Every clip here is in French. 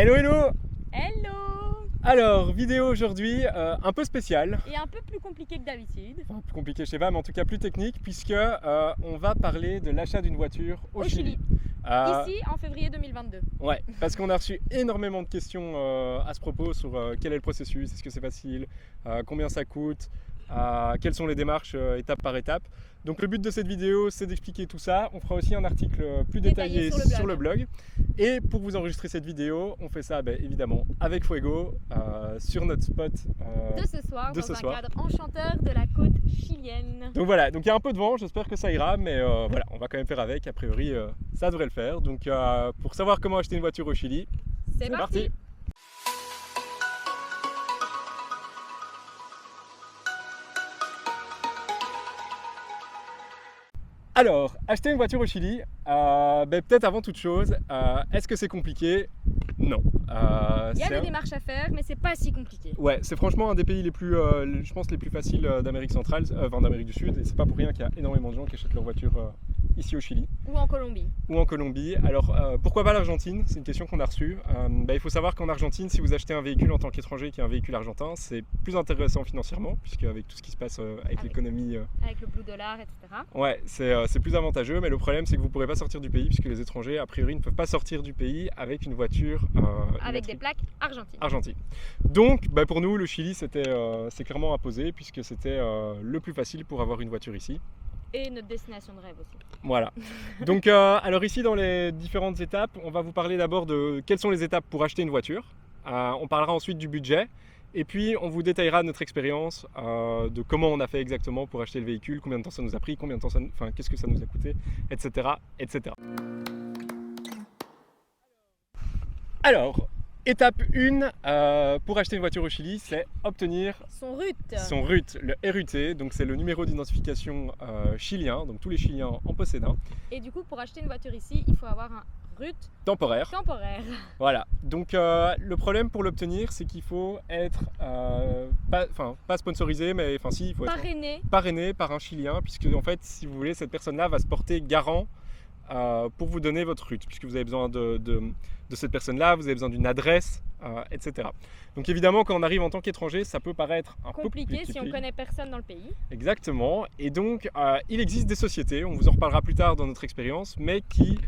Hello hello. Hello! Alors, vidéo aujourd'hui un peu spéciale. Et un peu plus compliqué que d'habitude. Enfin, plus compliqué je sais pas, mais en tout cas plus technique, puisque on va parler de l'achat d'une voiture au Chili. Ici, en février 2022. Ouais, parce qu'on a reçu énormément de questions à ce propos sur quel est le processus, est-ce que c'est facile, combien ça coûte, quelles sont les démarches étape par étape. Donc le but de cette vidéo, c'est d'expliquer tout ça. On fera aussi un article plus détaillé sur le blog. Et pour vous enregistrer cette vidéo, on fait ça évidemment avec Fuego, sur notre spot De ce soir, de dans ce un soir. cadre enchanteur de la côte chilienne. Donc voilà, donc il y a un peu de vent, j'espère que ça ira, mais voilà, on va quand même faire avec, a priori ça devrait le faire. Donc pour savoir comment acheter une voiture au Chili, C'est parti! Alors, acheter une voiture au Chili, peut-être avant toute chose, est-ce que c'est compliqué? Non. Il y a des démarches à faire, mais c'est pas si compliqué. Ouais, c'est franchement un des pays les plus, je pense, les plus faciles d'Amérique centrale, enfin d'Amérique du Sud, et c'est pas pour rien qu'il y a énormément de gens qui achètent leur voiture ici au Chili. Ou en Colombie. Ou en Colombie. Alors, pourquoi pas l'Argentine? C'est une question qu'on a reçue. Il faut savoir qu'en Argentine, si vous achetez un véhicule en tant qu'étranger qui est un véhicule argentin, c'est plus intéressant financièrement, puisque avec tout ce qui se passe avec l'économie... Avec le blue dollar, etc. Ouais, c'est plus avantageux, mais le problème c'est que vous ne pourrez pas sortir du pays, puisque les étrangers, a priori, ne peuvent pas sortir du pays avec une voiture Avec des plaques argentines. Donc, pour nous, le Chili, c'est clairement imposé, puisque c'était le plus facile pour avoir une voiture ici. Et notre destination de rêve aussi. Voilà. Donc, alors ici, dans les différentes étapes, on va vous parler d'abord de quelles sont les étapes pour acheter une voiture. On parlera ensuite du budget. Et puis, on vous détaillera notre expérience de comment on a fait exactement pour acheter le véhicule, combien de temps ça nous a pris, combien de temps qu'est-ce que ça nous a coûté, etc., etc. Alors, étape 1 pour acheter une voiture au Chili, c'est obtenir son RUT. Son RUT, le RUT, donc c'est le numéro d'identification chilien, donc tous les Chiliens en possèdent un. Et du coup, pour acheter une voiture ici, il faut avoir un RUT temporaire. Voilà, donc le problème pour l'obtenir, c'est qu'il faut être pas sponsorisé, mais il faut être parrainé par un Chilien, puisque en fait, si vous voulez, cette personne-là va se porter garant pour vous donner votre RUT, puisque vous avez besoin de cette personne-là, vous avez besoin d'une adresse, etc. Donc évidemment, quand on arrive en tant qu'étranger, ça peut paraître un peu compliqué si on ne connaît personne dans le pays. Exactement, et donc il existe des sociétés, on vous en reparlera plus tard dans notre expérience, mais qui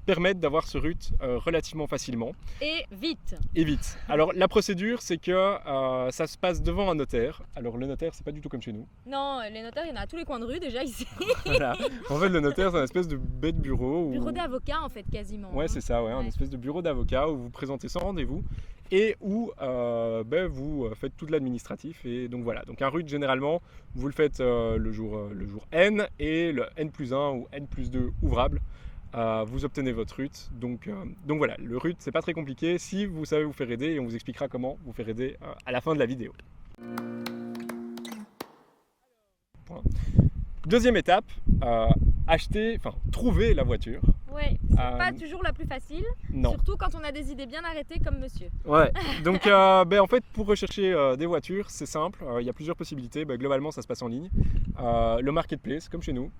permettent d'avoir ce RUT relativement facilement. Et vite. Alors la procédure, c'est que ça se passe devant un notaire. Alors le notaire, c'est pas du tout comme chez nous. Non, les notaires, il y en a à tous les coins de rue déjà ici. Voilà. En fait, le notaire, c'est un espèce de bête bureau. Bureau d'avocat en fait, quasiment. Ouais, c'est ça, ouais. Un espèce de bureau d'avocat où vous vous présentez sans rendez-vous et où vous faites tout de l'administratif. Et donc voilà, donc un RUT généralement, vous le faites le jour N, et le N+1 ou N+2 ouvrable, vous obtenez votre RUT. Donc voilà, le RUT, c'est pas très compliqué si vous savez vous faire aider, et on vous expliquera comment vous faire aider à la fin de la vidéo. Deuxième étape, trouver la voiture. Ouais, c'est pas toujours la plus facile, non. Surtout quand on a des idées bien arrêtées comme monsieur. Ouais, donc en fait, pour rechercher des voitures, c'est simple, il y a plusieurs possibilités. Globalement, ça se passe en ligne. Le marketplace, comme chez nous,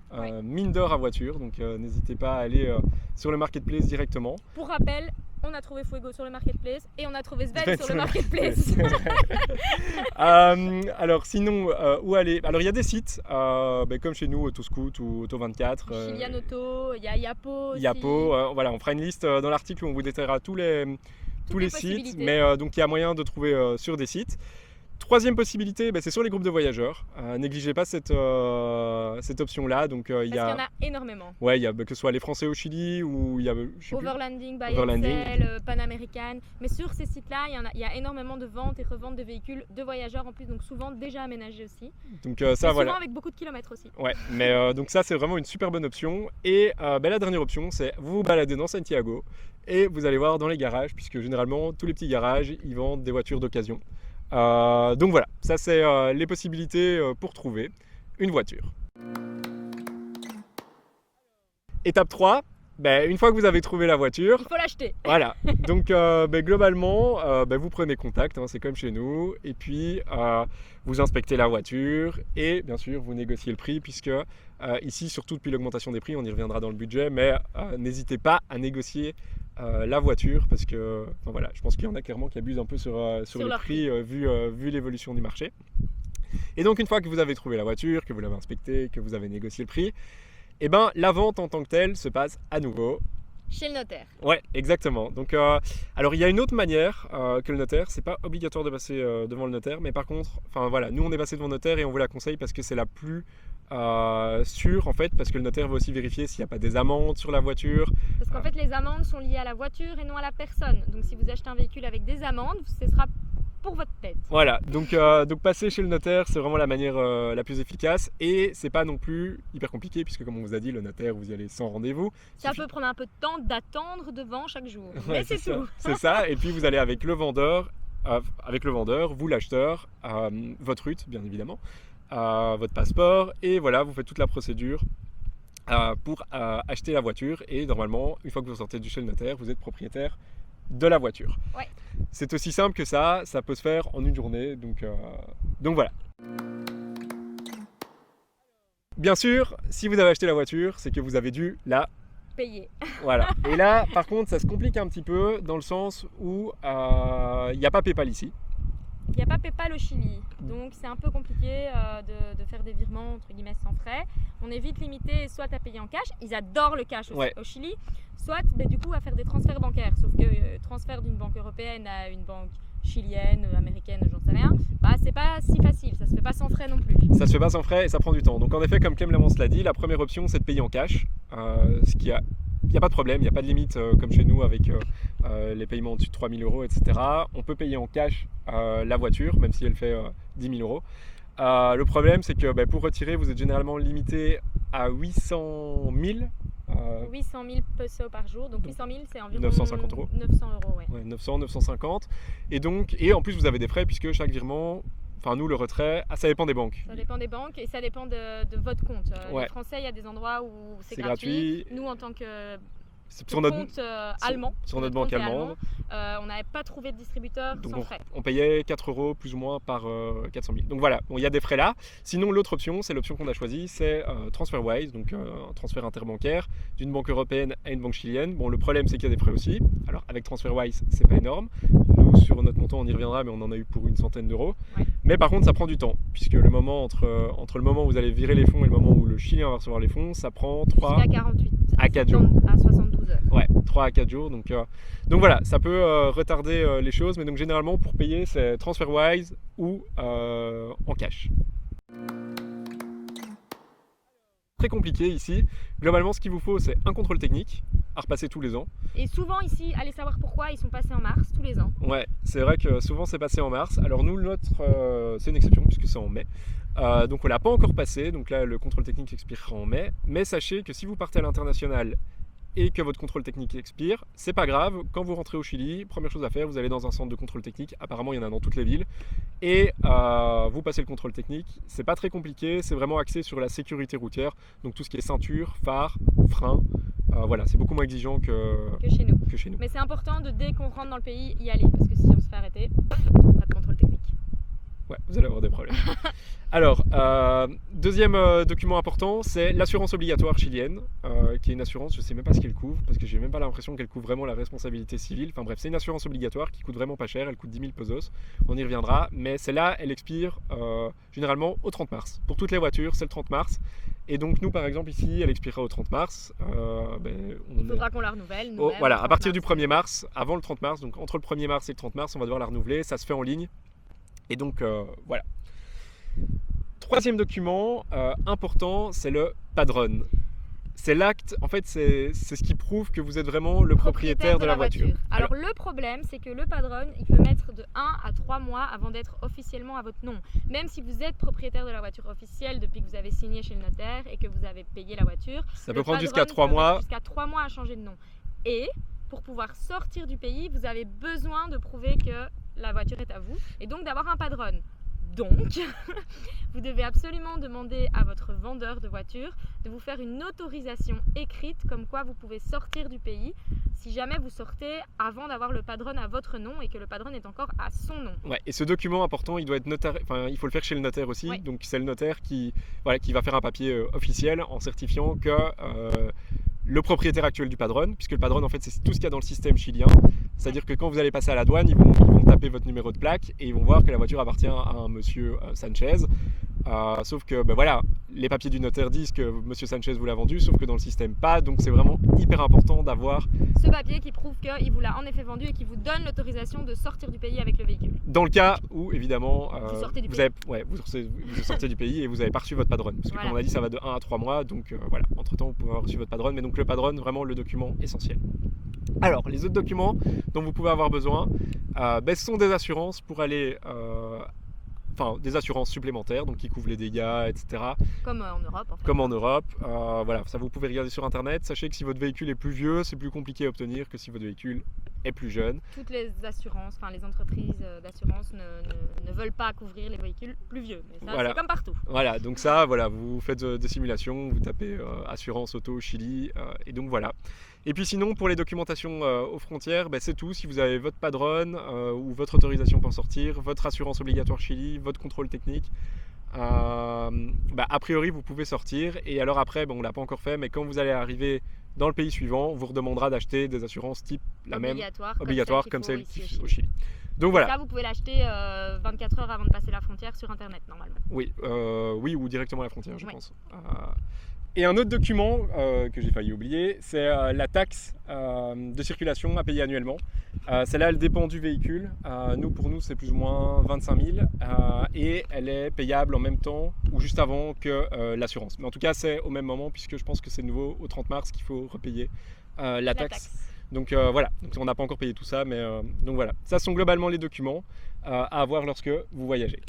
mine d'or à voiture, donc n'hésitez pas à aller sur le marketplace directement. Pour rappel, on a trouvé Fuego sur le marketplace et on a trouvé Sven sur le marketplace. Alors sinon, où aller? Alors il y a des sites, comme chez nous, Autoscout ou Auto24. Chilian Auto, il y a Yapo aussi. Voilà, on fera une liste dans l'article où on vous détaillera tous les sites, mais donc il y a moyen de trouver sur des sites. Troisième possibilité, c'est sur les groupes de voyageurs. Négligez pas cette option-là. Donc, Parce qu'il y en a énormément. Ouais, il y a que ce soit les Français au Chili ou il y a Overlanding, Buy and Sell, Pan American. Mais sur ces sites-là, il y a énormément de ventes et reventes de véhicules de voyageurs en plus, donc souvent déjà aménagés aussi. Donc ça, souvent avec beaucoup de kilomètres aussi. Ouais, mais donc ça c'est vraiment une super bonne option. Et la dernière option, c'est vous balader dans Santiago et vous allez voir dans les garages, puisque généralement tous les petits garages ils vendent des voitures d'occasion. Donc voilà, ça c'est les possibilités pour trouver une voiture. Étape 3, une fois que vous avez trouvé la voiture, il faut l'acheter. Voilà, donc globalement, vous prenez contact, c'est comme chez nous, et puis vous inspectez la voiture et bien sûr vous négociez le prix, puisque ici, surtout depuis l'augmentation des prix, on y reviendra dans le budget, mais n'hésitez pas à négocier la voiture, parce que voilà, je pense qu'il y en a clairement qui abusent un peu sur le prix vu l'évolution du marché. Et donc une fois que vous avez trouvé la voiture, que vous l'avez inspectée, que vous avez négocié le prix, et ben la vente en tant que telle se passe à nouveau chez le notaire. Ouais, exactement. Donc, alors il y a une autre manière que le notaire. C'est pas obligatoire de passer devant le notaire, mais par contre, voilà, nous on est passé devant le notaire et on vous la conseille parce que c'est la plus sûre en fait, parce que le notaire va aussi vérifier s'il n'y a pas des amendes sur la voiture. Parce qu'en fait, les amendes sont liées à la voiture et non à la personne. Donc, si vous achetez un véhicule avec des amendes, ce sera pour votre tête. Voilà, donc passer chez le notaire, c'est vraiment la manière la plus efficace et c'est pas non plus hyper compliqué puisque comme on vous a dit, le notaire, vous y allez sans rendez-vous. Ça peut prendre un peu de temps d'attendre devant chaque jour, mais c'est tout. C'est ça, et puis vous allez avec le vendeur, vous l'acheteur, votre RUT bien évidemment, votre passeport et voilà, vous faites toute la procédure pour acheter la voiture et normalement, une fois que vous sortez du chez le notaire, vous êtes propriétaire de la voiture. Ouais. C'est aussi simple que ça peut se faire en une journée, donc voilà. Bien sûr, si vous avez acheté la voiture, c'est que vous avez dû la payer. Voilà. Et là, par contre, ça se complique un petit peu dans le sens où il n'y a pas PayPal ici. Il n'y a pas PayPal au Chili, donc c'est un peu compliqué de faire des virements entre guillemets sans frais. On est vite limité soit à payer en cash, ils adorent le cash au Chili, soit du coup à faire des transferts bancaires. Sauf que transfert d'une banque européenne à une banque chilienne, américaine, j'en sais rien, c'est pas si facile, ça se fait pas sans frais non plus. Ça se fait pas sans frais et ça prend du temps. Donc en effet, comme Clem Lamance l'a dit, la première option c'est de payer en cash, ce qui il n'y a pas de problème, il n'y a pas de limite comme chez nous avec les paiements au-dessus de 3 000 €, etc. On peut payer en cash la voiture, même si elle fait 10 000 €. Le problème, c'est que pour retirer, vous êtes généralement limité à 800 000. 800 000 pesos par jour, donc 800 000 c'est environ 950 €. 900 €, ouais. 900, 950. Et en plus vous avez des frais puisque chaque virement, nous le retrait, ça dépend des banques. Ça dépend des banques et ça dépend de votre compte. Les Français, il y a des endroits où c'est gratuit. Nous en tant que sur notre compte allemand, sur notre banque allemande, on n'avait pas trouvé de distributeur sans frais. On payait 4 € plus ou moins par 400 000. Donc voilà, il y a des frais là. Sinon l'autre option, c'est l'option qu'on a choisie, c'est TransferWise, donc un transfert interbancaire d'une banque européenne à une banque chilienne. Bon, le problème c'est qu'il y a des frais aussi. Alors avec TransferWise, c'est pas énorme. Nous sur notre montant on y reviendra, mais on en a eu pour une centaine d'euros. Ouais. Mais par contre ça prend du temps, puisque le moment entre le moment où vous allez virer les fonds et le moment où le Chilien va recevoir les fonds, ça prend 3 à 48 à 4 jours. À 72 heures. Ouais, 3 à 4 jours. Donc voilà, ça peut retarder les choses, mais donc généralement pour payer c'est TransferWise ou en cash. Très compliqué ici. Globalement, ce qu'il vous faut, c'est un contrôle technique à repasser tous les ans. Et souvent ici, allez savoir pourquoi, ils sont passés en mars tous les ans. Ouais, c'est vrai que souvent c'est passé en mars. Alors nous, c'est une exception puisque c'est en mai. Donc on l'a pas encore passé. Donc là, le contrôle technique expirera en mai. Mais sachez que si vous partez à l'international et que votre contrôle technique expire, c'est pas grave. Quand vous rentrez au Chili, première chose à faire, vous allez dans un centre de contrôle technique. Apparemment, il y en a dans toutes les villes. Et vous passez le contrôle technique. C'est pas très compliqué. C'est vraiment axé sur la sécurité routière. Donc tout ce qui est ceinture, phare, frein. Voilà, c'est beaucoup moins exigeant que chez nous. Mais c'est important de, dès qu'on rentre dans le pays, y aller. Parce que si on se fait arrêter, pas de contrôle technique. Ouais, vous allez avoir des problèmes. Alors, deuxième document important, c'est l'assurance obligatoire chilienne, qui est une assurance, je ne sais même pas ce qu'elle couvre, parce que j'ai même pas l'impression qu'elle couvre vraiment la responsabilité civile. Enfin bref, c'est une assurance obligatoire qui coûte vraiment pas cher, elle coûte 10 000 pesos, on y reviendra, mais celle-là, elle expire généralement au 30 mars. Pour toutes les voitures, c'est le 30 mars. Et donc nous, par exemple, ici, elle expirera au 30 mars. Il faudra qu'on la renouvelle. Voilà, à partir du 1er mars, avant le 30 mars, donc entre le 1er mars et le 30 mars, on va devoir la renouveler, ça se fait en ligne. Et donc voilà. Troisième document important, c'est le padrone. C'est l'acte, en fait c'est ce qui prouve que vous êtes vraiment le propriétaire de la voiture. Alors le problème c'est que le padrone, il peut mettre de 1 à 3 mois avant d'être officiellement à votre nom. Même si vous êtes propriétaire de la voiture officielle depuis que vous avez signé chez le notaire et que vous avez payé la voiture. Ça peut prendre jusqu'à 3 mois. Jusqu'à 3 mois à changer de nom. Et pour pouvoir sortir du pays, vous avez besoin de prouver que la voiture est à vous et donc d'avoir un padrone. Donc, vous devez absolument demander à votre vendeur de voiture de vous faire une autorisation écrite comme quoi vous pouvez sortir du pays si jamais vous sortez avant d'avoir le padrone à votre nom et que le padrone est encore à son nom. Ouais, et ce document important, il doit être il faut le faire chez le notaire aussi. Ouais. Donc c'est le notaire qui va faire un papier officiel en certifiant que le propriétaire actuel du padrone, puisque le padrone en fait c'est tout ce qu'il y a dans le système chilien. C'est-à-dire que quand vous allez passer à la douane, ils vont taper votre numéro de plaque et ils vont voir que la voiture appartient à un monsieur Sanchez. Sauf que voilà, les papiers du notaire disent que monsieur Sanchez vous l'a vendu, sauf que dans le système pas, donc c'est vraiment hyper important d'avoir ce papier qui prouve qu'il vous l'a en effet vendu et qui vous donne l'autorisation de sortir du pays avec le véhicule. Dans le cas où évidemment vous sortez du vous pays. sortez du pays et vous n'avez pas reçu votre padrone, parce que comme on a dit ça va de 1 à 3 mois, donc voilà, entre temps vous pouvez avoir reçu votre padrone, mais donc le padrone vraiment le document essentiel. Alors les autres documents dont vous pouvez avoir besoin, ce sont des assurances pour aller des assurances supplémentaires, donc qui couvrent les dégâts, etc. Comme en Europe. En fait. Comme en Europe. Voilà, ça vous pouvez regarder sur Internet. Sachez que si votre véhicule est plus vieux, c'est plus compliqué à obtenir que si votre véhicule est plus jeune. Toutes les assurances, les entreprises d'assurance ne veulent pas couvrir les véhicules plus vieux. Mais ça, c'est comme partout. Voilà, donc ça, vous faites des simulations, vous tapez assurance auto Chili, et donc voilà. Et puis sinon, pour les documentations aux frontières, c'est tout. Si vous avez votre padrone ou votre autorisation pour sortir, votre assurance obligatoire Chili, votre contrôle technique, a priori vous pouvez sortir. Et alors après, on ne l'a pas encore fait, mais quand vous allez arriver dans le pays suivant, on vous redemandera d'acheter des assurances type obligatoire comme celle au Chili. Donc voilà. Ça, vous pouvez l'acheter 24 heures avant de passer la frontière sur Internet normalement. Oui, ou directement à la frontière, je pense. Et un autre document que j'ai failli oublier, c'est la taxe de circulation à payer annuellement. Celle-là, elle dépend du véhicule. Pour nous, c'est plus ou moins 25 000 et elle est payable en même temps ou juste avant que l'assurance. Mais en tout cas, c'est au même moment puisque je pense que c'est nouveau au 30 mars qu'il faut repayer la taxe. Donc voilà, donc, on n'a pas encore payé tout ça, mais donc voilà. Ça sont globalement les documents à avoir lorsque vous voyagez.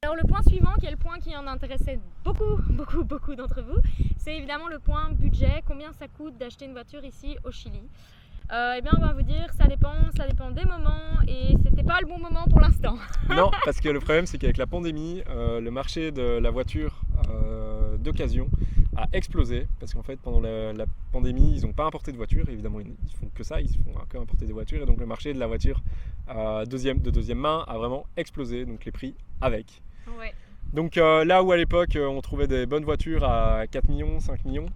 Alors le point suivant, qui est le point qui en intéressait beaucoup d'entre vous, c'est évidemment le point budget. Combien ça coûte d'acheter une voiture ici au Chili? On va vous dire, ça dépend des moments et c'était pas le bon moment pour l'instant. Non, parce que le problème c'est qu'avec la pandémie, le marché de la voiture d'occasion a explosé parce qu'en fait pendant la pandémie ils n'ont pas importé de voitures, évidemment ils font que ça, ils font que importer des voitures et donc le marché de la voiture de deuxième main a vraiment explosé, donc les prix avec. Ouais. Donc là où à l'époque on trouvait des bonnes voitures à 4 millions, 5 millions,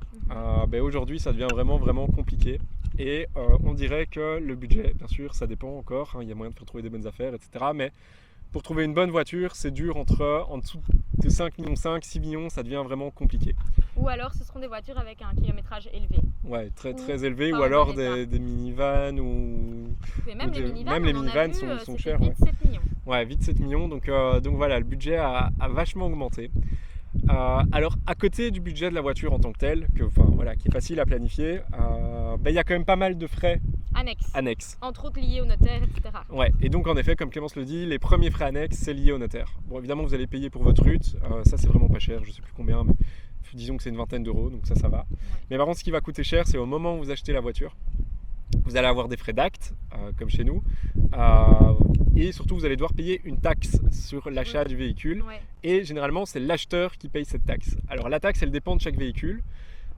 aujourd'hui ça devient vraiment compliqué. Et on dirait que le budget, bien sûr, ça dépend encore, il y a moyen de faire trouver des bonnes affaires, etc. Mais pour trouver une bonne voiture, c'est dur en dessous de 5 millions, 6 millions, ça devient vraiment compliqué. Ou alors ce seront des voitures avec un kilométrage élevé. Ouais, très élevé, ou alors des minivans ou... Mais même les minivans sont chers. Vite 7 millions. Ouais, vite 7 millions, donc voilà, le budget a vachement augmenté. Alors à côté du budget de la voiture en tant que tel, qui est facile à planifier, il y a quand même pas mal de frais annexes. Entre autres liés au notaire, etc. Ouais, et donc en effet, comme Clémence le dit, les premiers frais annexes, c'est lié au notaire. Bon, évidemment, vous allez payer pour votre RUT, ça c'est vraiment pas cher, je sais plus combien, mais disons que c'est une vingtaine d'euros, donc ça va. Ouais. Mais par contre, ce qui va coûter cher, c'est au moment où vous achetez la voiture. Vous allez avoir des frais d'acte, comme chez nous, et surtout vous allez devoir payer une taxe sur l'achat du véhicule, et généralement c'est l'acheteur qui paye cette taxe. Alors la taxe elle dépend de chaque véhicule,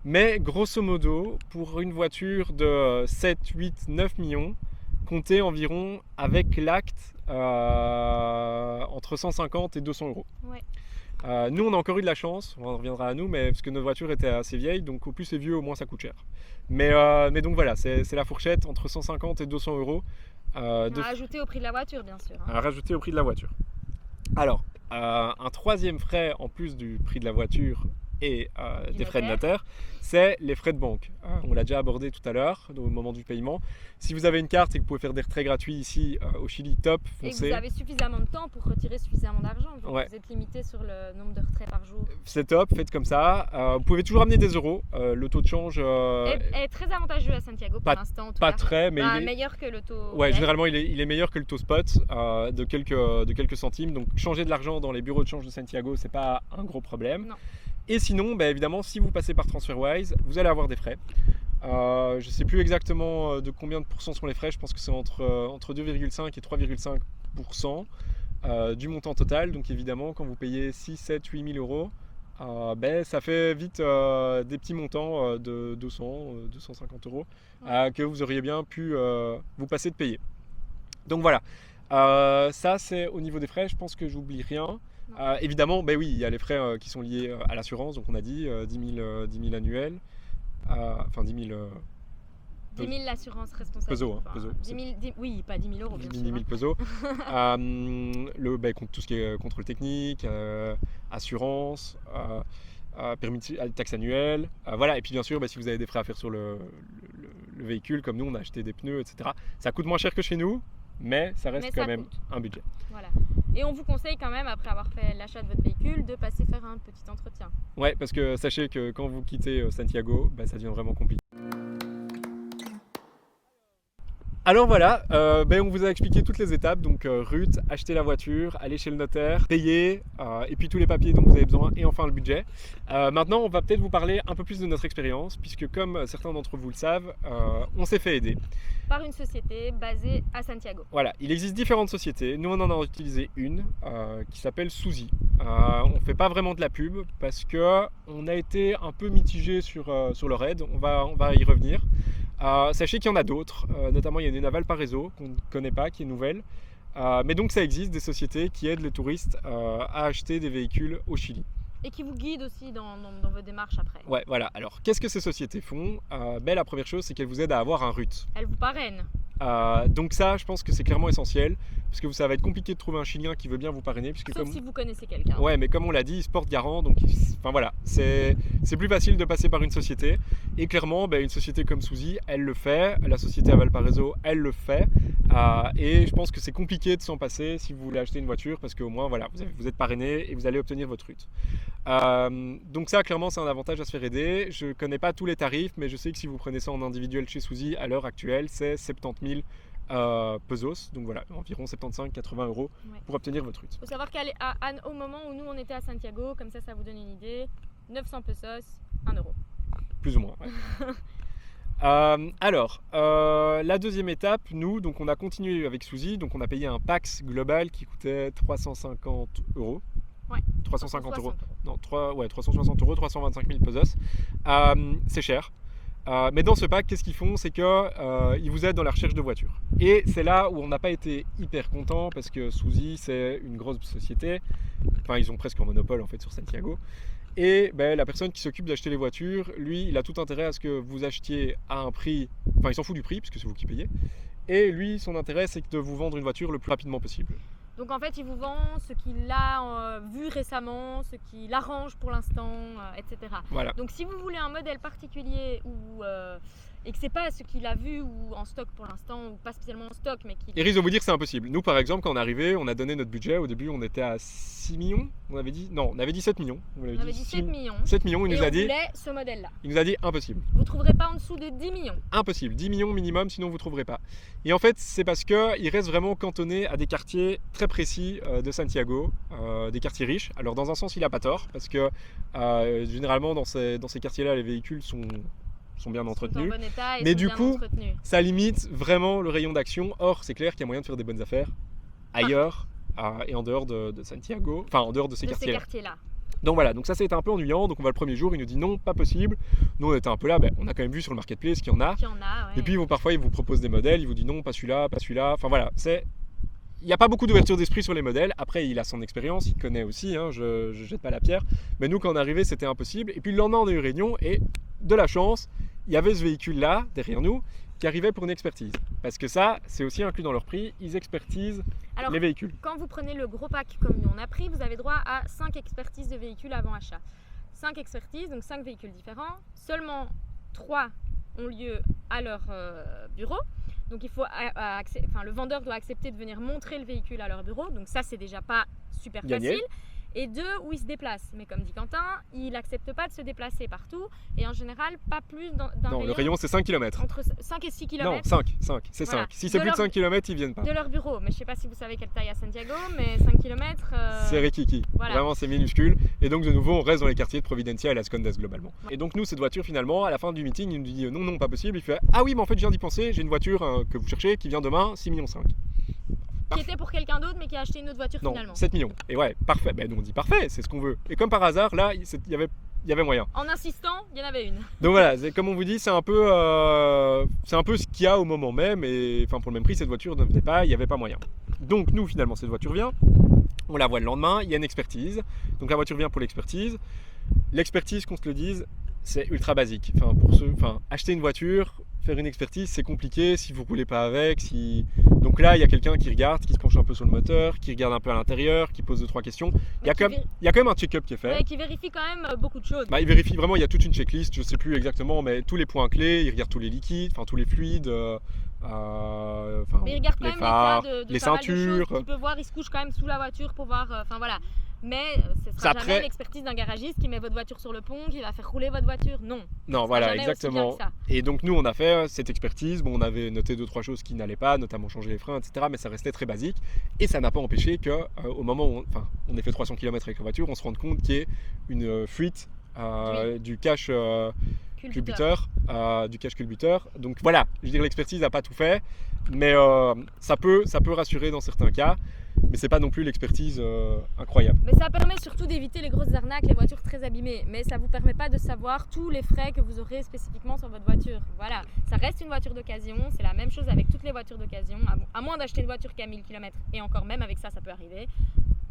mais grosso modo pour une voiture de 7, 8, 9 millions, comptez environ avec l'acte entre 150 et 200 euros. Ouais. Nous on a encore eu de la chance, on reviendra à nous, mais parce que notre voiture était assez vieille, donc au plus c'est vieux au moins ça coûte cher. Mais donc voilà, c'est la fourchette entre 150 et 200 euros. Rajouter au prix de la voiture bien sûr. À rajouter au prix de la voiture. Alors, un troisième frais en plus du prix de la voiture et des frais de notaire, c'est les frais de banque. On l'a déjà abordé tout à l'heure au moment du paiement. Si vous avez une carte et que vous pouvez faire des retraits gratuits ici au Chili, top, foncez. Et que vous avez suffisamment de temps pour retirer suffisamment d'argent. Vous êtes limité sur le nombre de retraits par jour. C'est top, faites comme ça. Vous pouvez toujours amener des euros. Le taux de change est très avantageux à Santiago pour l'instant. Pas très, mais il est meilleur que le taux. Ouais, généralement il est meilleur que le taux spot de quelques centimes. Donc changer de l'argent dans les bureaux de change de Santiago, c'est pas un gros problème. Non. Et sinon, évidemment, si vous passez par TransferWise, vous allez avoir des frais. Je ne sais plus exactement de combien de pourcents sont les frais. Je pense que c'est entre 2,5 et 3,5% du montant total. Donc évidemment, quand vous payez 6, 7, 8 000 euros, ça fait vite des petits montants de 200, 250 euros que vous auriez bien pu vous passer de payer. Donc voilà, ça c'est au niveau des frais. Je pense que j'oublie rien. Évidemment, oui, il y a les frais qui sont liés à l'assurance, donc on a dit 10 000 annuels, enfin 10 000... 10 000 l'assurance responsable. Peso. 10 pas 10 000 euros, bien 10 000 pesos. Tout ce qui est contrôle technique, assurance, permis de taxe annuelle. Voilà. Et puis bien sûr, si vous avez des frais à faire sur le véhicule, comme nous, on a acheté des pneus, etc. Ça coûte moins cher que chez nous, mais ça reste quand même un budget. Voilà. Et on vous conseille quand même, après avoir fait l'achat de votre véhicule, de passer faire un petit entretien. Ouais, parce que sachez que quand vous quittez Santiago, ça devient vraiment compliqué. Alors voilà, on vous a expliqué toutes les étapes, donc route, acheter la voiture, aller chez le notaire, payer, et puis tous les papiers dont vous avez besoin, et enfin le budget. Maintenant, on va peut-être vous parler un peu plus de notre expérience, puisque comme certains d'entre vous le savent, on s'est fait aider. Par une société basée à Santiago. Voilà, il existe différentes sociétés, nous on en a utilisé une qui s'appelle Suzy. On ne fait pas vraiment de la pub, parce qu'on a été un peu mitigé sur leur aide, on va y revenir. Sachez qu'il y en a d'autres, notamment il y a une Naval Parezo qu'on ne connaît pas, qui est nouvelle. Mais donc ça existe des sociétés qui aident les touristes à acheter des véhicules au Chili. Et qui vous guident aussi dans vos démarches après. Ouais, voilà. Alors qu'est-ce que ces sociétés font? La première chose, c'est qu'elles vous aident à avoir un RUT. Elles vous parrainent. Donc ça, je pense que c'est clairement essentiel, parce que ça va être compliqué de trouver un Chilien qui veut bien vous parrainer. Sauf si vous connaissez quelqu'un. Ouais, mais comme on l'a dit, il se porte garant, donc voilà, c'est plus facile de passer par une société. Et clairement, une société comme Suzy, elle le fait, la société à Valparaiso, elle le fait. Et je pense que c'est compliqué de s'en passer si vous voulez acheter une voiture, parce qu'au moins, voilà, vous êtes parrainé et vous allez obtenir votre RUT. Donc ça, clairement, c'est un avantage à se faire aider. Je ne connais pas tous les tarifs, mais je sais que si vous prenez ça en individuel chez Suzy, à l'heure actuelle, c'est 70 000 pesos, donc voilà, environ 75-80 euros pour obtenir votre RUT. Il faut savoir qu'au moment où nous on était à Santiago, comme ça vous donne une idée, 900 pesos, 1 euro. Plus ou moins, ouais. La deuxième étape, nous, donc on a continué avec Suzy, donc on a payé un Pax global qui coûtait 350 euros. Ouais. 350 euros. Non, 360 euros, 325 000 pesos. C'est cher. Mais dans ce pack, qu'est-ce qu'ils font? C'est qu'ils vous aident dans la recherche de voitures. Et c'est là où on n'a pas été hyper content, parce que Suzy, c'est une grosse société. Enfin, ils ont presque un monopole en fait sur Santiago. Et la personne qui s'occupe d'acheter les voitures, lui, il a tout intérêt à ce que vous achetiez à un prix. Enfin, il s'en fout du prix, puisque c'est vous qui payez. Et lui, son intérêt, c'est de vous vendre une voiture le plus rapidement possible. Donc en fait, il vous vend ce qu'il a vu récemment, ce qui l'arrange pour l'instant, etc. Voilà. Donc si vous voulez un modèle particulier et que c'est pas ce qu'il a vu ou en stock pour l'instant, ou pas spécialement en stock, mais qu'il... Il risque de vous dire que c'est impossible. Nous, par exemple, quand on est arrivé, on a donné notre budget. Au début, on était à 6 millions. On avait dit 7 millions. On avait dit 7 millions. 7 millions, il nous a dit... voulait ce modèle-là. Il nous a dit impossible. Vous ne trouverez pas en dessous de 10 millions. Impossible. 10 millions minimum, sinon vous ne trouverez pas. Et en fait, c'est parce qu'il reste vraiment cantonné à des quartiers très précis de Santiago, des quartiers riches. Alors, dans un sens, il n'a pas tort, parce que généralement, dans ces quartiers-là, les véhicules sont bien entretenus. Sont en bon état et mais sont du bien coup, entretenus. Ça limite vraiment le rayon d'action. Or, c'est clair qu'il y a moyen de faire des bonnes affaires ailleurs et en dehors de Santiago, enfin en dehors de ces quartiers-là. Donc voilà, donc ça c'était un peu ennuyant. Donc on va le premier jour, il nous dit non, pas possible. Nous on était un peu là, on a quand même vu sur le marketplace qu'il y en a. Ouais. Et puis parfois il vous propose des modèles, il vous dit non, pas celui-là, pas celui-là. Enfin voilà, il n'y a pas beaucoup d'ouverture d'esprit sur les modèles. Après, il a son expérience, il connaît aussi, je ne jette pas la pierre. Mais nous, quand on est arrivé, c'était impossible. Et puis le lendemain, on a eu réunion et de la chance, il y avait ce véhicule-là, derrière nous, qui arrivait pour une expertise. Parce que ça, c'est aussi inclus dans leur prix, ils expertisent les véhicules. Quand vous prenez le gros pack comme nous on a pris, vous avez droit à 5 expertises de véhicules avant achat. 5 expertises, donc 5 véhicules différents. Seulement 3 ont lieu à leur bureau. Donc le vendeur doit accepter de venir montrer le véhicule à leur bureau. Donc ça, c'est déjà pas super facile. Et 2 où il se déplace. Mais comme dit Quentin, il n'accepte pas de se déplacer partout. Et en général, pas plus d'un rayon. Non, le rayon, c'est 5 km. Entre 5 et 6 km. Non, 5, c'est voilà. 5. Si c'est plus de 5 km, ils viennent pas. De leur bureau. Mais je ne sais pas si vous savez quelle taille à Santiago, mais 5 km... C'est rikiki. Voilà. Vraiment, c'est minuscule. Et donc, de nouveau, on reste dans les quartiers de Providencia et Las Condes globalement. Ouais. Et donc, nous, cette voiture, finalement, à la fin du meeting, il nous dit non, pas possible. Il fait ah oui, mais en fait, je viens d'y penser. J'ai une voiture que vous cherchez qui vient demain, 6,5 millions. Qui était pour quelqu'un d'autre, mais qui a acheté une autre voiture finalement. 7 millions. Et ouais, parfait. Nous on dit parfait, c'est ce qu'on veut. Et comme par hasard, là, il y avait moyen. En insistant, il y en avait une. Donc voilà, comme on vous dit, c'est un peu ce qu'il y a au moment même. Et pour le même prix, cette voiture ne venait pas, il n'y avait pas moyen. Donc nous, finalement, cette voiture vient. On la voit le lendemain, il y a une expertise. Donc la voiture vient pour l'expertise. L'expertise, qu'on se le dise, c'est ultra basique. Acheter une voiture, faire une expertise, c'est compliqué si vous ne roulez pas avec. Donc là, il y a quelqu'un qui regarde, qui se penche un peu sur le moteur, qui regarde un peu à l'intérieur, qui pose 2-3 questions. Il y a quand même un check-up qui est fait. Ouais, qui vérifie quand même beaucoup de choses. Il vérifie vraiment, il y a toute une checklist, je ne sais plus exactement, mais tous les points clés, il regarde tous les liquides, tous les fluides. Mais il regarde quand les même phares, de les pas mal de ceintures. choses. Il peut voir, il se couche quand même sous la voiture pour voir. Voilà. Mais ce sera jamais l'expertise d'un garagiste qui met votre voiture sur le pont, qui va faire rouler votre voiture. Non, voilà, exactement. Et donc nous, on a fait cette expertise. Bon, on avait noté 2-3 choses qui n'allaient pas, notamment changer les freins, etc. Mais ça restait très basique. Et ça n'a pas empêché qu'au moment où on ait fait 300 km avec la voiture, on se rende compte qu'il y ait une fuite du cache culbuteur. Donc voilà, je veux dire, l'expertise n'a pas tout fait, mais ça peut rassurer dans certains cas. Mais c'est pas non plus l'expertise incroyable. Mais ça permet surtout d'éviter les grosses arnaques, les voitures très abîmées. Mais ça vous permet pas de savoir tous les frais que vous aurez spécifiquement sur votre voiture. Voilà, ça reste une voiture d'occasion. C'est la même chose avec toutes les voitures d'occasion. À moins d'acheter une voiture qui a 1000 km, et encore même avec ça peut arriver.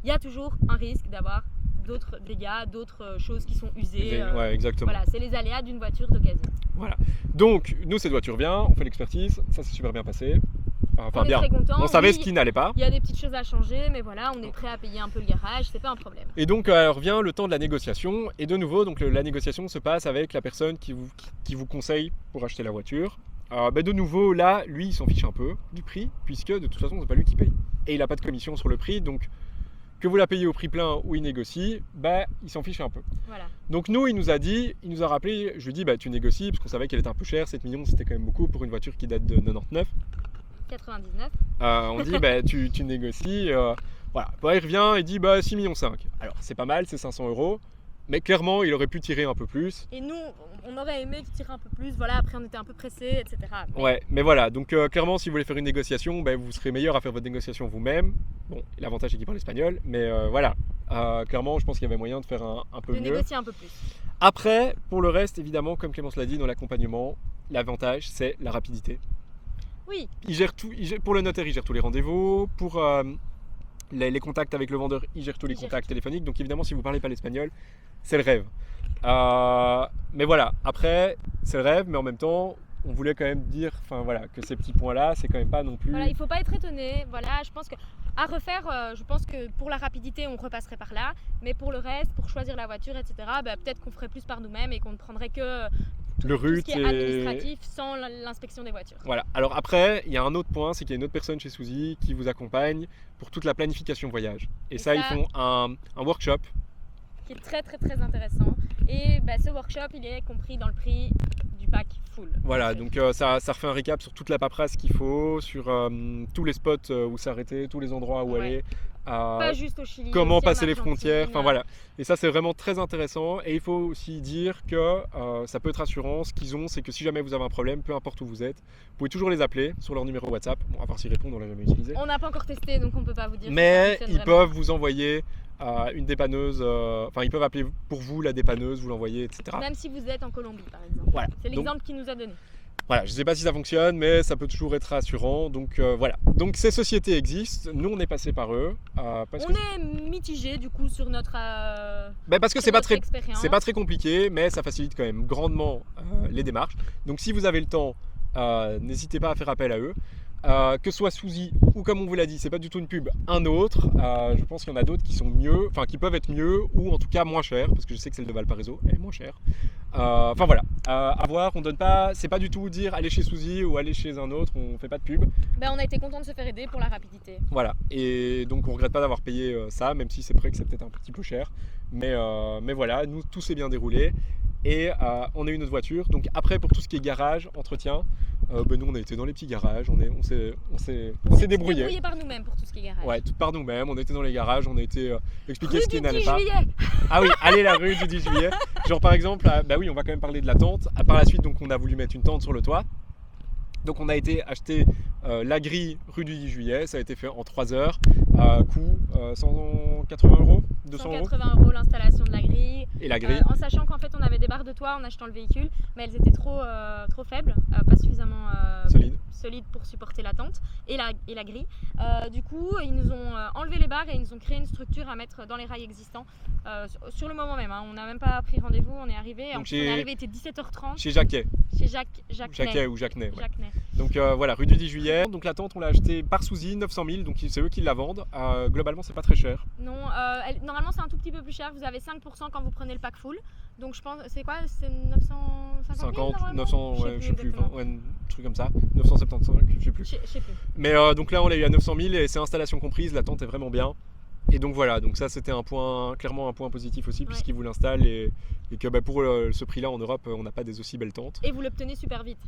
Il y a toujours un risque d'avoir d'autres dégâts, d'autres choses qui sont usées. Ouais, exactement. Voilà, c'est les aléas d'une voiture d'occasion. Voilà. Donc, nous, cette voiture vient, on fait l'expertise, ça s'est super bien passé. On est très content. On savait ce qui n'allait pas. Il y a des petites choses à changer, mais voilà, on est prêt à payer un peu le garage, c'est pas un problème. Et donc, alors vient le temps de la négociation. Et de nouveau, donc la négociation se passe avec la personne qui vous conseille pour acheter la voiture. De nouveau, là, lui, il s'en fiche un peu du prix, puisque de toute façon, c'est pas lui qui paye. Et il n'a pas de commission sur le prix, donc que vous la payez au prix plein ou il négocie, il s'en fiche un peu. Voilà. Donc nous, il nous a rappelé, je lui ai dit, tu négocies, parce qu'on savait qu'elle était un peu chère, 7 millions, c'était quand même beaucoup pour une voiture qui date de 99. 99. On dit, tu négocies, voilà. Il revient et dit, 6,5 millions. Alors, c'est pas mal, c'est 500 €. Mais clairement, il aurait pu tirer un peu plus. Et nous, on aurait aimé qu'il tire un peu plus. Voilà, après, on était un peu pressés, etc. Mais voilà. Donc, clairement, si vous voulez faire une négociation, vous serez meilleur à faire votre négociation vous-même. Bon, l'avantage, c'est qu'il parle espagnol. Mais voilà. Clairement, je pense qu'il y avait moyen de faire un peu mieux. De négocier un peu plus. Après, pour le reste, évidemment, comme Clémence l'a dit, dans l'accompagnement, l'avantage, c'est la rapidité. Oui. Il gère tout. Pour le notaire, il gère tous les rendez-vous. Pour les contacts avec le vendeur, il gère tous les contacts téléphoniques. Donc évidemment, si vous ne parlez pas l'espagnol, c'est le rêve. Mais voilà, après, c'est le rêve, mais en même temps, on voulait quand même dire que ces petits points-là, c'est quand même pas non plus... Voilà, il ne faut pas être étonné. Voilà, je pense que à refaire, je pense que pour la rapidité, on repasserait par là. Mais pour le reste, pour choisir la voiture, etc., peut-être qu'on ferait plus par nous-mêmes et qu'on ne prendrait que... le tout ce qui est administratif sans l'inspection des voitures. Voilà. Alors après, il y a un autre point, c'est qu'il y a une autre personne chez Suzy qui vous accompagne pour toute la planification voyage. Et ça, ils font un workshop. Qui est très très très intéressant. Et ce workshop, il est compris dans le prix du pack full. Voilà, donc ça refait un récap sur toute la paperasse qu'il faut, sur tous les spots où s'arrêter, tous les endroits où aller. Pas juste au Chili, comment passer les frontières, voilà. Et ça, c'est vraiment très intéressant. Et il faut aussi dire que ça peut être rassurant. Ce qu'ils ont, c'est que si jamais vous avez un problème, peu importe où vous êtes, vous pouvez toujours les appeler sur leur numéro WhatsApp. Bon, à part s'ils répondent, on l'a jamais utilisé. On n'a pas encore testé, donc on peut pas vous dire. Mais ils peuvent vous envoyer une dépanneuse, ils peuvent appeler pour vous la dépanneuse, vous l'envoyer, etc. Même si vous êtes en Colombie, par exemple. Voilà. C'est l'exemple qu'il nous a donné. Voilà, je ne sais pas si ça fonctionne, mais ça peut toujours être rassurant. Donc voilà. Donc ces sociétés existent. Nous, on est passé par eux. Est mitigé du coup sur notre. Parce que c'est pas très compliqué, mais ça facilite quand même grandement les démarches. Donc si vous avez le temps, n'hésitez pas à faire appel à eux. Que ce soit Suzy ou, comme on vous l'a dit, c'est pas du tout une pub, un autre. Je pense qu'il y en a d'autres qui sont mieux, qui peuvent être mieux ou en tout cas moins chers, parce que je sais que celle de Valparaiso elle est moins chère. Voilà, à voir. On donne pas, c'est pas du tout dire aller chez Suzy ou aller chez un autre. On fait pas de pub. On a été content de se faire aider pour la rapidité. Voilà, et donc on regrette pas d'avoir payé ça, même si c'est vrai que c'est peut-être un petit peu cher. Mais voilà, nous tout s'est bien déroulé. Et on a eu notre voiture. Donc après, pour tout ce qui est garage, entretien, nous on a été dans les petits garages, on s'est débrouillé par nous-mêmes pour tout ce qui est garage. Ouais, tout par nous-mêmes, on était dans les garages, on a été expliquer ce qui n'allait pas. Juillet. Ah oui, allez la rue du 10 juillet. Genre par exemple, oui, on va quand même parler de la tente. Par la suite, donc on a voulu mettre une tente sur le toit. Donc on a été acheter la grille rue du 10 juillet, ça a été fait en 3 heures, coût 180 €, 200 €. 180 € l'installation de la grille. Et la grille. En sachant qu'en fait on avait des barres de toit en achetant le véhicule, mais elles étaient trop faibles, pas suffisamment solides pour supporter la tente et la grille. Du coup, ils nous ont enlevé les barres et ils nous ont créé une structure à mettre dans les rails existants sur le moment même. Hein. On n'a même pas pris rendez-vous, on est arrivé. On est arrivé, il était 17h30. Chez Jacquet. Chez Jacquet ou Jacquenay. Ouais. Jacquenay. Donc voilà, rue du 10 juillet. Donc la tente, on l'a achetée par Souzy, 900 000, donc c'est eux qui la vendent. Globalement, c'est pas très cher. Non, normalement c'est un tout petit peu plus cher. Vous avez 5% quand vous prenez le pack full. Donc je pense, c'est quoi? C'est 950 000 900, ouais, je sais plus, ouais, un truc comme ça. 975, je sais plus. Je sais plus. Mais donc là, on l'a eu à 900 000 et c'est installation comprise. La tente est vraiment bien. Et donc voilà, donc ça c'était clairement un point positif aussi, puisqu'ils vous l'installent et que pour ce prix-là en Europe, on n'a pas des aussi belles tentes. Et vous l'obtenez super vite.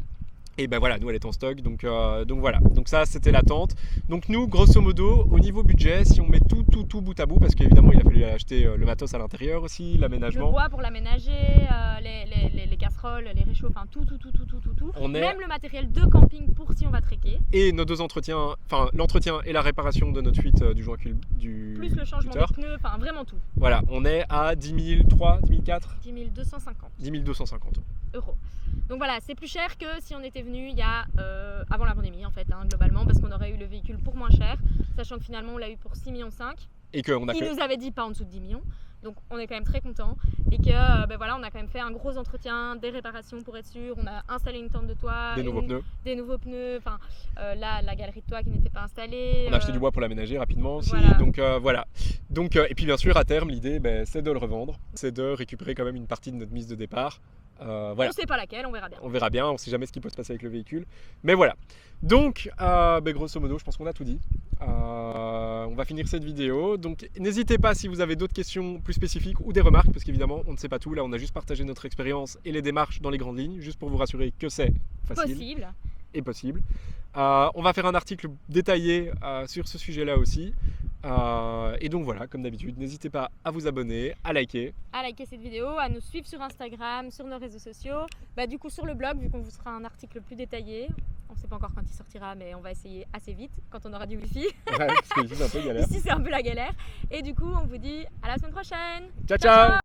Et ben voilà, nous elle est en stock, donc voilà. Donc ça c'était la tente. Donc nous, grosso modo, au niveau budget, si on met tout bout à bout, parce qu'évidemment il a fallu acheter le matos à l'intérieur aussi, l'aménagement. Le bois pour l'aménager, les casseroles, les réchauds, enfin tout. Même le matériel de camping pour si on va trekker. Et nos 2 entretiens, enfin l'entretien et la réparation de notre fuite du joint du plus le changement de pneus, enfin vraiment tout. Voilà, on est à 10 300, 10 400 10 250. 10 250 euros. Donc voilà, c'est plus cher que si on était venu il y a avant la pandémie en fait, hein, globalement, parce qu'on aurait eu le véhicule pour moins cher, sachant que finalement on l'a eu pour 6,5 millions. Et qu'on a Il nous avait dit pas en dessous de 10 millions. Donc on est quand même très content et que voilà, on a quand même fait un gros entretien, des réparations pour être sûr, on a installé une tente de toit, des nouveaux pneus, enfin la galerie de toit qui n'était pas installée. On a acheté du bois pour l'aménager rapidement aussi, voilà. Donc voilà. Donc, et puis bien sûr à terme l'idée c'est de le revendre, c'est de récupérer quand même une partie de notre mise de départ. Voilà. On ne sait pas laquelle, on verra bien. On verra bien, on ne sait jamais ce qui peut se passer avec le véhicule. Mais voilà. Donc, grosso modo, je pense qu'on a tout dit. On va finir cette vidéo. Donc, n'hésitez pas si vous avez d'autres questions plus spécifiques ou des remarques, parce qu'évidemment, on ne sait pas tout. Là, on a juste partagé notre expérience et les démarches dans les grandes lignes, juste pour vous rassurer que c'est facile et possible. On va faire un article détaillé sur ce sujet-là aussi. Et donc voilà, comme d'habitude, n'hésitez pas à vous abonner, à liker cette vidéo, à nous suivre sur Instagram, sur nos réseaux sociaux, du coup sur le blog, vu qu'on vous fera un article plus détaillé. On ne sait pas encore quand il sortira, mais on va essayer assez vite quand on aura du wifi. Ouais, parce qu'ici c'est un peu galère. Ici c'est un peu la galère. Et du coup on vous dit à la semaine prochaine. Ciao.